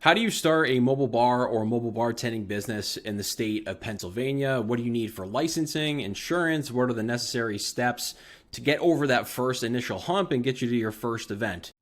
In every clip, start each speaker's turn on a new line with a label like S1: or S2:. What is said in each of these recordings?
S1: How do you start a mobile bar or mobile bartending business in the state of Pennsylvania? What do you need for licensing, insurance? What are the necessary steps to get over that first initial hump and get you to your first event?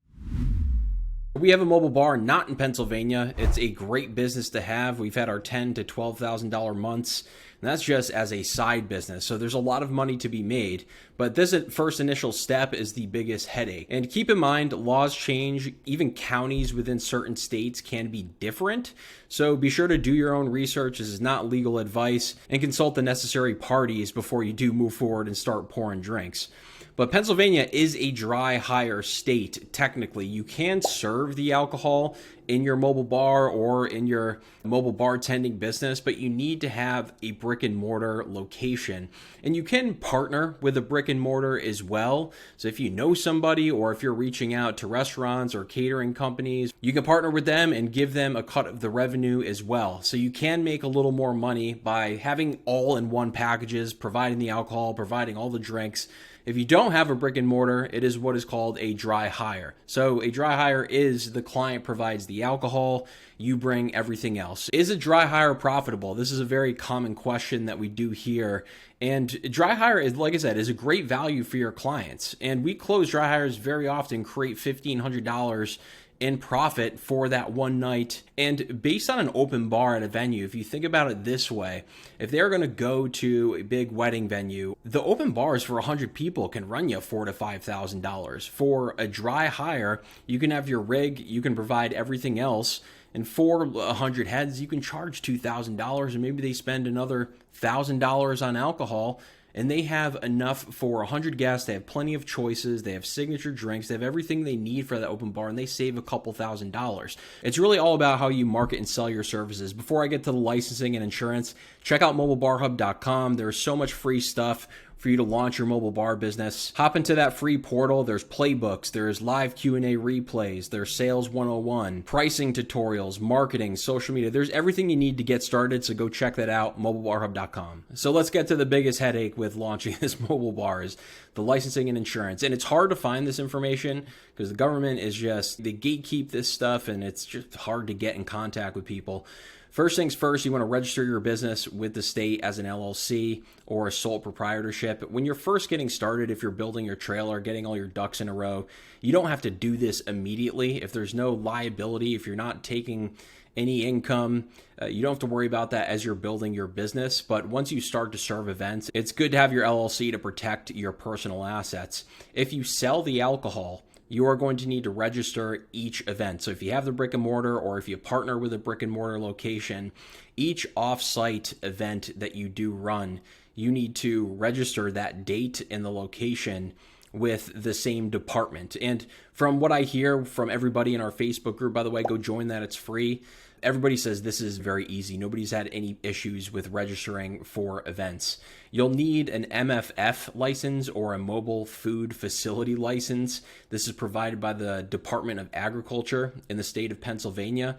S1: We have a mobile bar not in Pennsylvania. It's a great business to have. We've had our $10,000 to $12,000 months, and that's just as a side business. So there's a lot of money to be made, but this first initial step is the biggest headache. And keep in mind, laws change. Even counties within certain states can be different. So be sure to do your own research. This is not legal advice, and consult the necessary parties before you do move forward and start pouring drinks. But Pennsylvania is a dry hire state. Technically, you can serve the alcohol in your mobile bar or in your mobile bartending business, but you need to have a brick and mortar location. And you can partner with a brick and mortar as well. So if you know somebody, or if you're reaching out to restaurants or catering companies, you can partner with them and give them a cut of the revenue as well. So you can make a little more money by having all in one packages, providing the alcohol, providing all the drinks. If you don't have a brick and mortar, it is what is called a dry hire. So a dry hire is the client provides the alcohol, you bring everything else. Is a dry hire profitable? This is a very common question that we do hear. And dry hire is, like I said, is a great value for your clients. And we close dry hires very often, create $1,500 in profit for that one night. And based on an open bar at a venue, if you think about it this way, if they're going to go to a big wedding venue, the open bars for 100 people can run you $4,000 to $5,000. For a dry hire, you can have your rig, you can provide everything else, and for 100 heads, you can charge $2,000, and maybe they spend another $1,000 on alcohol, and they have enough for 100 guests. They have plenty of choices. They have signature drinks. They have everything they need for that open bar, and they save a couple $1,000s. It's really all about how you market and sell your services. Before I get to the licensing and insurance, check out mobilebarhub.com. There's so much free stuff for you to launch your mobile bar business. Hop into that free portal. There's playbooks, there's live Q&A replays, there's sales 101, pricing tutorials, marketing, social media. There's everything you need to get started, so go check that out, mobilebarhub.com. So let's get to the biggest headache with launching this mobile bar is the licensing and insurance. And it's hard to find this information because the government is just, they gatekeep this stuff, and it's just hard to get in contact with people. First things first, you want to register your business with the state as an LLC or a sole proprietorship. When you're first getting started, if you're building your trailer, getting all your ducks in a row, you don't have to do this immediately. If there's no liability, if you're not taking any income, you don't have to worry about that as you're building your business. But once you start to serve events, it's good to have your LLC to protect your personal assets. If you sell the alcohol, you are going to need to register each event. So if you have the brick and mortar, or if you partner with a brick and mortar location, each off-site event that you do run, you need to register that date and the location with the same department. And from what I hear from everybody in our Facebook group, by the way, go join that, it's free. Everybody says this is very easy. Nobody's had any issues with registering for events. You'll need an MFF license or a mobile food facility license. This is provided by the Department of Agriculture in the state of Pennsylvania.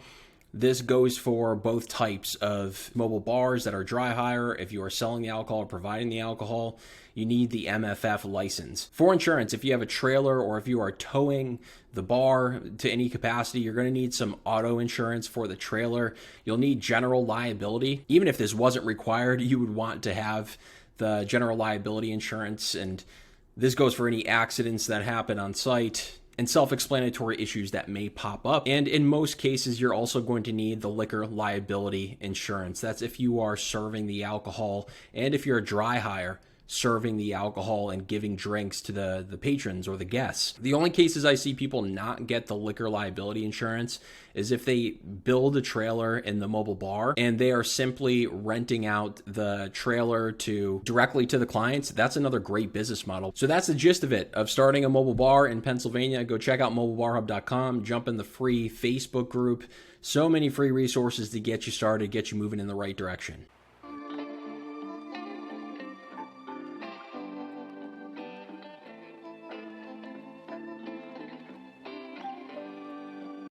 S1: This goes for both types of mobile bars that are dry hire. If you are selling the alcohol or providing the alcohol, you need the MFF license. For insurance, if you have a trailer or if you are towing the bar to any capacity, you're going to need some auto insurance for the trailer. You'll need general liability. Even if this wasn't required, you would want to have the general liability insurance, and this goes for any accidents that happen on site and self-explanatory issues that may pop up. And in most cases, you're also going to need the liquor liability insurance. That's if you are serving the alcohol, and if you're a dry hire, serving the alcohol and giving drinks to the patrons or the guests. The only cases I see people not get the liquor liability insurance is if they build a trailer in the mobile bar and they are simply renting out the trailer directly to the clients. That's another great business model. So that's the gist of it, of starting a mobile bar in Pennsylvania. Go check out mobilebarhub.com, jump in the free Facebook group. So many free resources to get you started, get you moving in the right direction.